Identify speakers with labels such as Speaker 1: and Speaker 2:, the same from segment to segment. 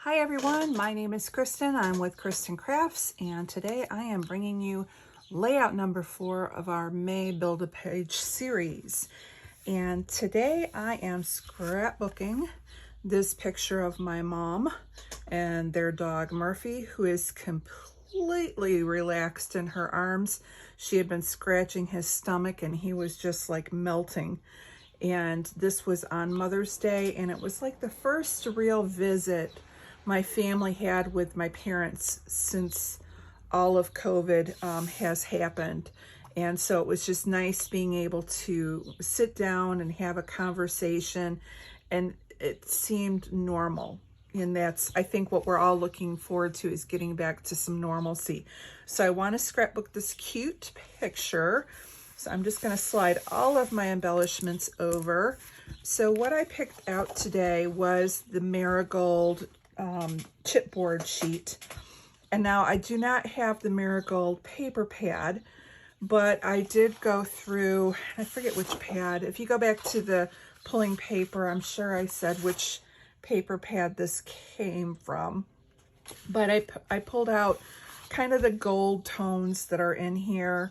Speaker 1: Hi everyone, my name is Kristen. I'm with Kristen Crafts, and today I am bringing you layout number 4 of our May Build a Page series. And today I am scrapbooking this picture of my mom and their dog Murphy, who is completely relaxed in her arms. She had been scratching his stomach and he was just like melting. And this was on Mother's Day, and it was like the first real visit my family had with my parents since all of COVID has happened. And so it was just nice being able to sit down and have a conversation, and it seemed normal. And that's, I think, what we're all looking forward to, is getting back to some normalcy. So I want to scrapbook this cute picture. So I'm just going to slide all of my embellishments over. So what I picked out today was the marigold chipboard sheet. And now I do not have the marigold paper pad, but I did go through, I forget which pad. If you go back to the pulling paper, I'm sure I said which paper pad this came from. But I pulled out kind of the gold tones that are in here.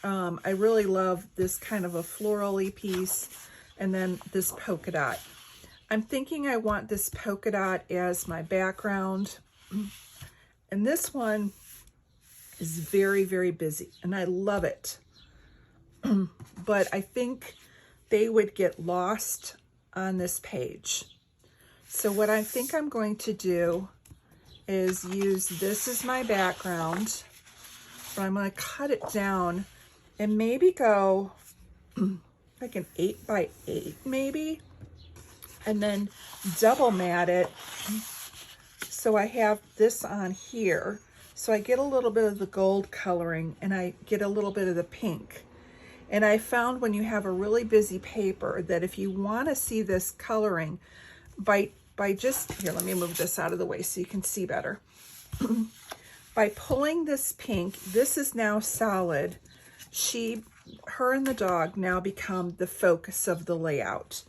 Speaker 1: I really love this kind of a florally piece, and then this polka dot. I'm thinking I want this polka dot as my background, and this one is very, very busy, and I love it. But I think they would get lost on this page. So what I think I'm going to do is use this as my background, but I'm going to cut it down and maybe go like an 8x8 maybe, and then double mat it so I have this on here, so I get a little bit of the gold coloring and I get a little bit of the pink. And I found when you have a really busy paper that if you want to see this coloring, by just, here, let me move this out of the way so you can see better. By pulling this pink, this is now solid. Her and the dog now become the focus of the layout.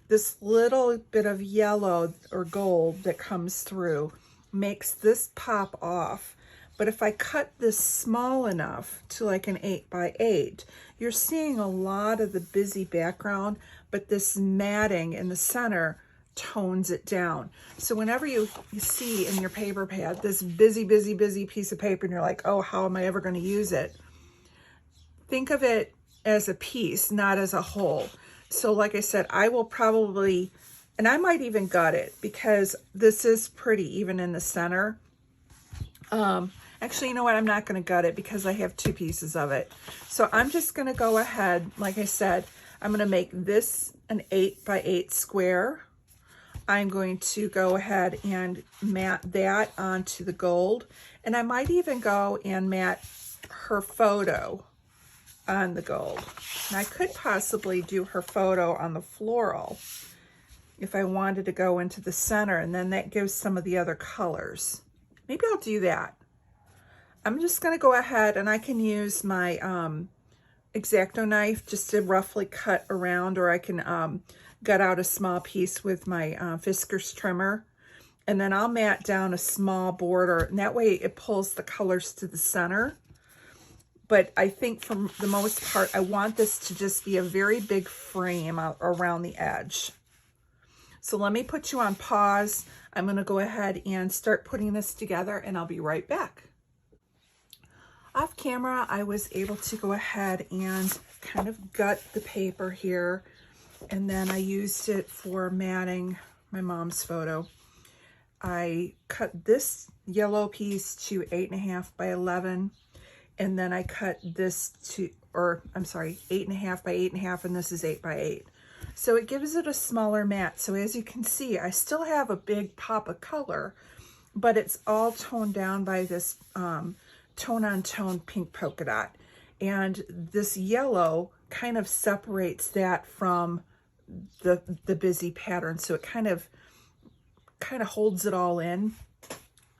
Speaker 1: This little bit of yellow or gold that comes through makes this pop off. But if I cut this small enough to like an 8x8, you're seeing a lot of the busy background, but this matting in the center tones it down. So whenever you see in your paper pad this busy piece of paper and you're like, oh, how am I ever going to use it? Think of it as a piece, not as a whole. So like I said, I will probably, and I might even gut it because this is pretty even in the center. Actually, you know what? I'm not going to gut it because I have 2 pieces of it. So I'm just going to go ahead, like I said, I'm going to make this an 8x8 square. I'm going to go ahead and mat that onto the gold. And I might even go and mat her photo on the gold. And I could possibly do her photo on the floral if I wanted to go into the center, and then that gives some of the other colors. Maybe I'll do that. I'm just going to go ahead and I can use my X-Acto knife just to roughly cut around, or I can gut out a small piece with my Fiskars trimmer, and then I'll mat down a small border, and that way it pulls the colors to the center. But I think for the most part, I want this to just be a very big frame around the edge. So let me put you on pause. I'm going to go ahead and start putting this together, and I'll be right back. Off camera, I was able to go ahead and kind of gut the paper here, and then I used it for matting my mom's photo. I cut this yellow piece to 8.5 by 11. And then I cut this to, or I'm sorry, 8.5 by 8.5, and this is 8x8. So it gives it a smaller mat. So as you can see, I still have a big pop of color, but it's all toned down by this tone-on-tone pink polka dot. And this yellow kind of separates that from the busy pattern. So it kind of holds it all in.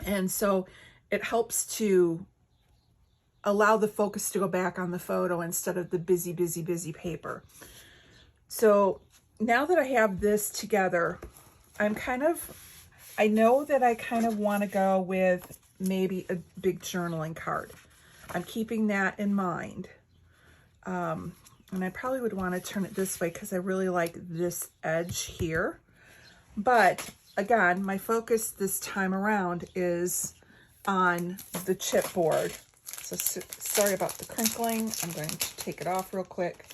Speaker 1: And so it helps to allow the focus to go back on the photo instead of the busy paper. So now that I have this together, I'm kind of I know that I kind of want to go with maybe a big journaling card. I'm keeping that in mind. And I probably would want to turn it this way because I really like this edge here. But again, my focus this time around is on the chipboard. So sorry about the crinkling. I'm going to take it off real quick.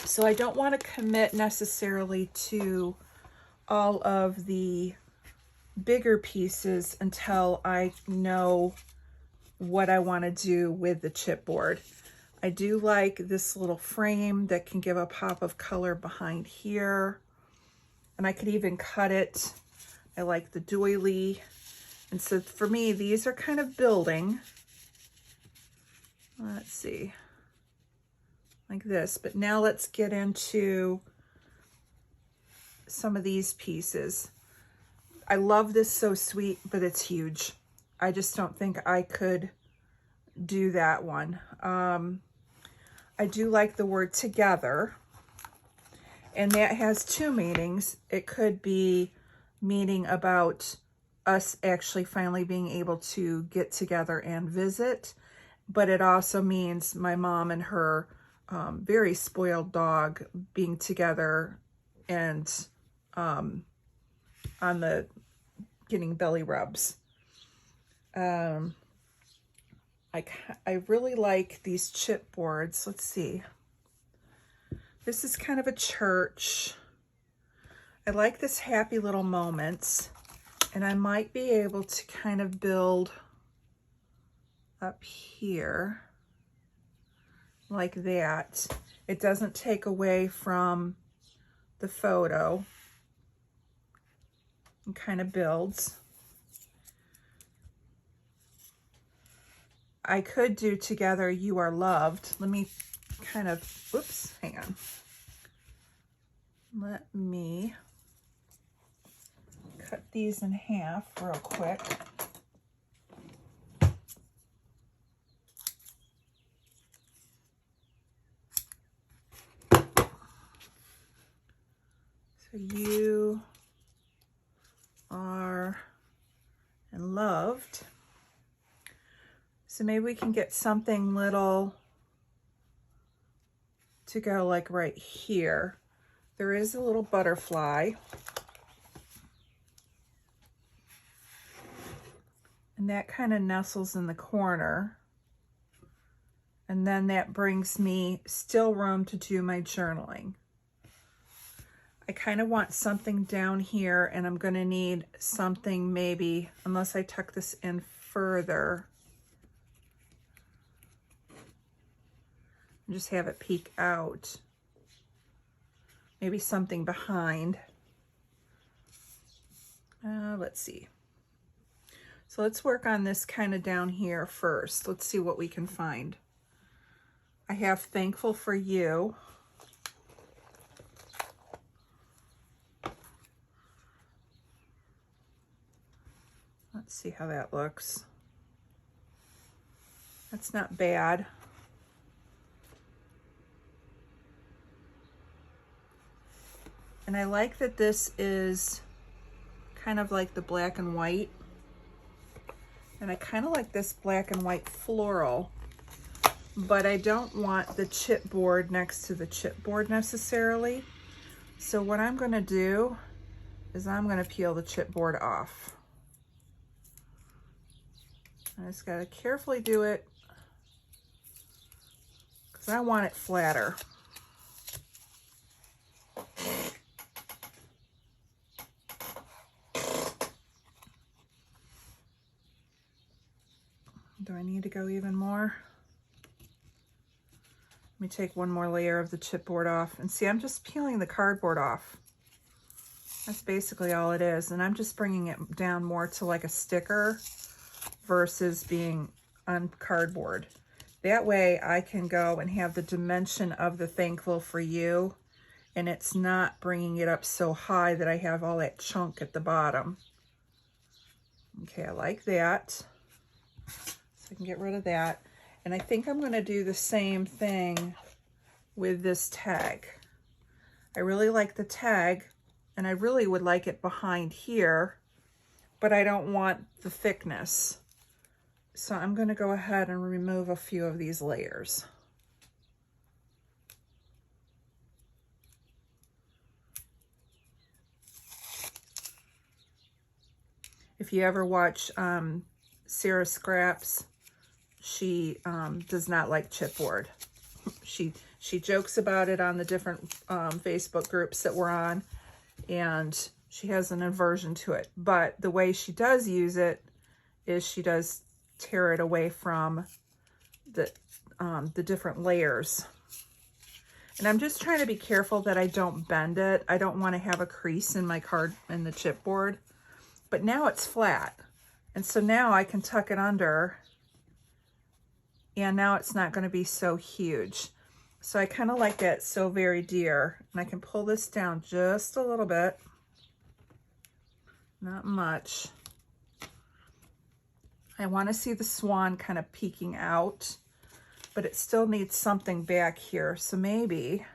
Speaker 1: So I don't want to commit necessarily to all of the bigger pieces until I know what I want to do with the chipboard. I do like this little frame that can give a pop of color behind here. And I could even cut it. I like the doily. And so for me, these are kind of building. Let's see. Like this. But now let's get into some of these pieces. I love this So Sweet, but it's huge. I just don't think I could do that one. I do like the word together, and that has two meanings. It could be meaning about us actually finally being able to get together and visit, but it also means my mom and her very spoiled dog being together and on the getting belly rubs. I really like these chipboards. Let's see. This is kind of a church. I like this happy little moments, and I might be able to kind of build up here like that. It doesn't take away from the photo and kind of builds. I could do together, you are loved. Let me kind of, oops, hang on. Let me cut these in half real quick. So you are and loved. So maybe we can get something little to go like right here. There is a little butterfly. And that kind of nestles in the corner. And then that brings me still room to do my journaling. I kind of want something down here, and I'm going to need something maybe, unless I tuck this in further, and just have it peek out. Maybe something behind. Let's see. So let's work on this kind of down here first. Let's see what we can find. I have thankful for you. Let's see how that looks. That's not bad. And I like that this is kind of like the black and white. And I kind of like this black and white floral, but I don't want the chipboard next to the chipboard necessarily. So what I'm going to do is I'm going to peel the chipboard off. I just got to carefully do it because I want it flatter. Do I need to go even more? Let me take one more layer of the chipboard off. And see, I'm just peeling the cardboard off. That's basically all it is. And I'm just bringing it down more to like a sticker versus being on cardboard. That way I can go and have the dimension of the thankful for you, and it's not bringing it up so high that I have all that chunk at the bottom. Okay, I like that. So I can get rid of that. And I think I'm going to do the same thing with this tag. I really like the tag, and I really would like it behind here, but I don't want the thickness. So I'm going to go ahead and remove a few of these layers. If you ever watch Sarah Scraps, she does not like chipboard. She jokes about it on the different Facebook groups that we're on, and she has an aversion to it. But the way she does use it is she does tear it away from the different layers. And I'm just trying to be careful that I don't bend it. I don't want to have a crease in my card in the chipboard. But now it's flat. And so now I can tuck it under, and now it's not going to be so huge. So I kind of like that So Very Dear. And I can pull this down just a little bit. Not much. I want to see the swan kind of peeking out, but it still needs something back here. So maybe,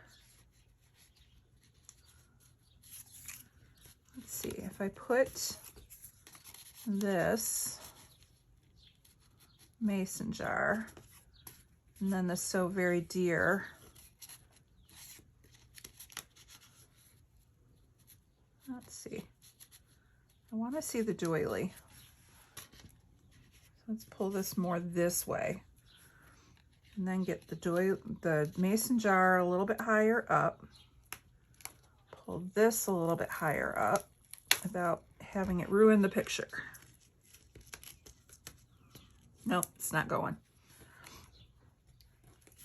Speaker 1: let's see, if I put this mason jar and then the So Very Dear, let's see, I want to see the doily. So let's pull this more this way, and then get the mason jar a little bit higher up, pull this a little bit higher up without having it ruin the picture. Nope, it's not going.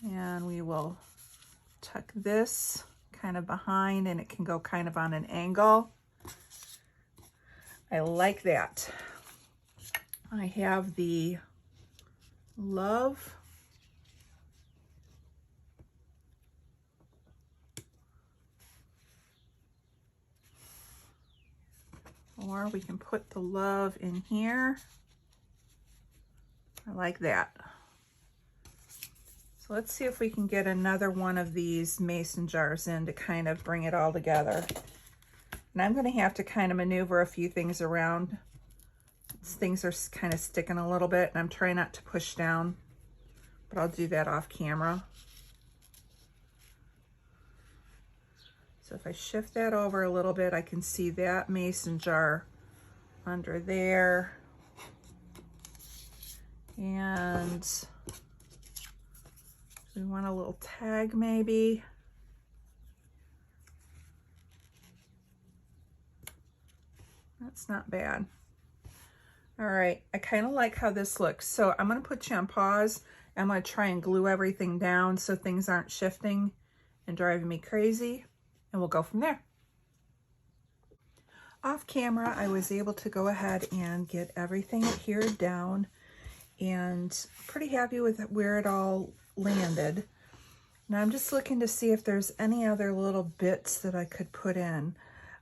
Speaker 1: And we will tuck this kind of behind, and it can go kind of on an angle. I like that. I have the Love or we can put the Love in here. I like that. So let's see if we can get another one of these mason jars in to kind of bring it all together. And I'm going to have to kind of maneuver a few things around. Things are kind of sticking a little bit, and I'm trying not to push down, but I'll do that off camera. So if I shift that over a little bit, I can see that mason jar under there. And we want a little tag maybe. That's not bad. All right, I kind of like how this looks. So I'm going to put you on pause. I'm going to try and glue everything down so things aren't shifting and driving me crazy, and we'll go from there. Off camera, I was able to go ahead and get everything adhered down, and pretty happy with where it all landed. Now I'm just looking to see if there's any other little bits that I could put in.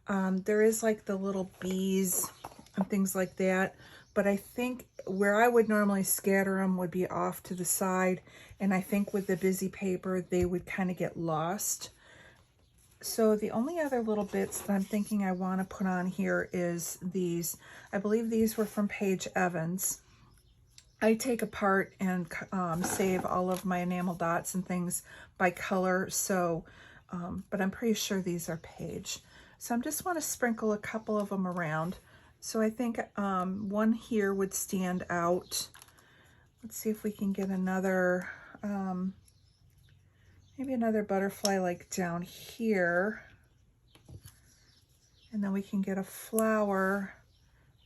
Speaker 1: There is like the little bees and things like that, but I think where I would normally scatter them would be off to the side, and I think with the busy paper they would kind of get lost. So the only other little bits that I'm thinking I want to put on here is these. I believe these were from Paige Evans. I take apart and save all of my enamel dots and things by color, so but I'm pretty sure these are Paige. So I just want to sprinkle a couple of them around. So I think one here would stand out. Let's see if we can get another, maybe another butterfly like down here. And then we can get a flower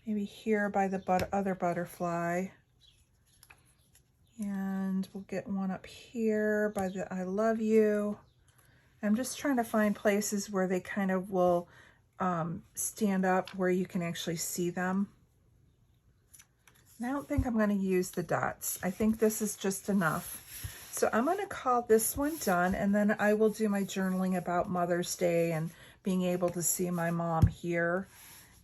Speaker 1: maybe here by the other butterfly. And we'll get one up here by the I Love You. I'm just trying to find places where they kind of will stand up where you can actually see them. And I don't think I'm going to use the dots. I think this is just enough. So I'm going to call this one done, and then I will do my journaling about Mother's Day and being able to see my mom here.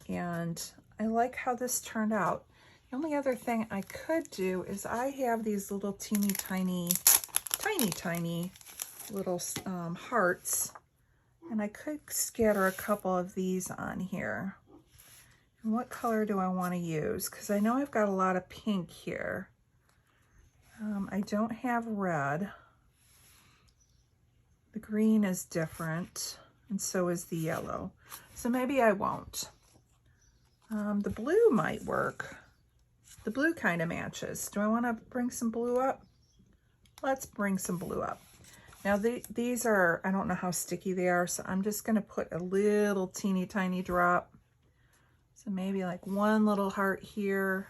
Speaker 1: And I like how this turned out. The only other thing I could do is I have these little tiny little hearts And I could scatter a couple of these on here. And what color do I want to use? Because I know I've got a lot of pink here. I don't have red. The green is different, and so is the yellow. So maybe I won't. The blue might work. The blue kind of matches. Do I want to bring some blue up? Let's bring some blue up. Now these are, I don't know how sticky they are, so I'm just going to put a little teeny tiny drop. So maybe like one little heart here.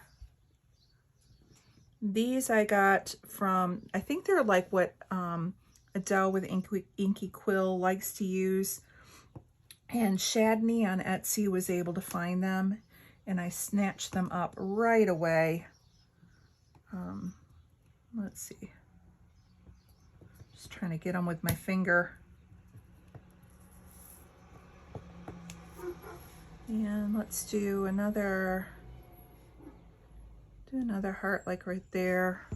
Speaker 1: These I got from, I think they're like what Adele with Inky Quill likes to use. And Shadney on Etsy was able to find them, and I snatched them up right away. Let's see. Just trying to get them with my finger. And let's do another heart like right there.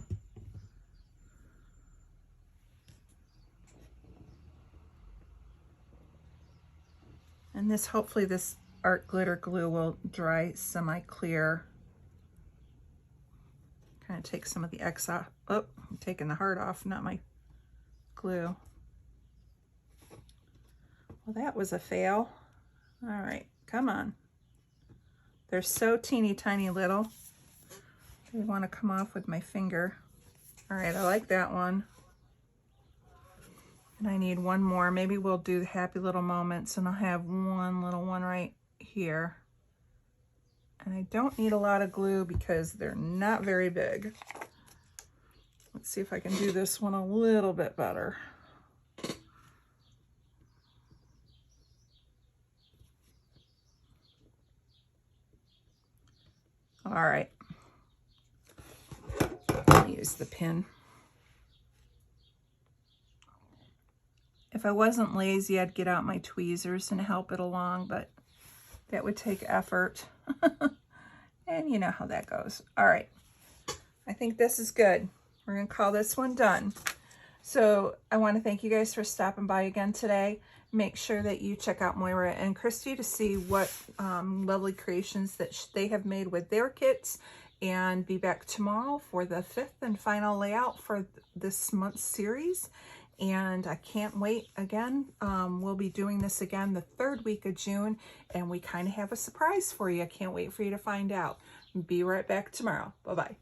Speaker 1: And this, hopefully this art glitter glue will dry semi-clear. Kind of take some of the excess. Oh, I'm taking the heart off, not my glue. Well, that was a fail. All right, come on. They're so teeny tiny little. They want to come off with my finger. All right, I like that one. And I need one more. Maybe we'll do the happy little moments, and I'll have one little one right here. And I don't need a lot of glue because they're not very big. Let's see if I can do this one a little bit better. All right. Use the pin. If I wasn't lazy, I'd get out my tweezers and help it along, but that would take effort. And you know how that goes. All right. I think this is good. We're going to call this one done. So I want to thank you guys for stopping by again today. Make sure that you check out Moira and Christy to see what lovely creations that they have made with their kits. And be back tomorrow for the 5th and final layout for this month's series. And I can't wait again. We'll be doing this again the 3rd week of June, and we kind of have a surprise for you. I can't wait for you to find out. Be right back tomorrow. Bye-bye.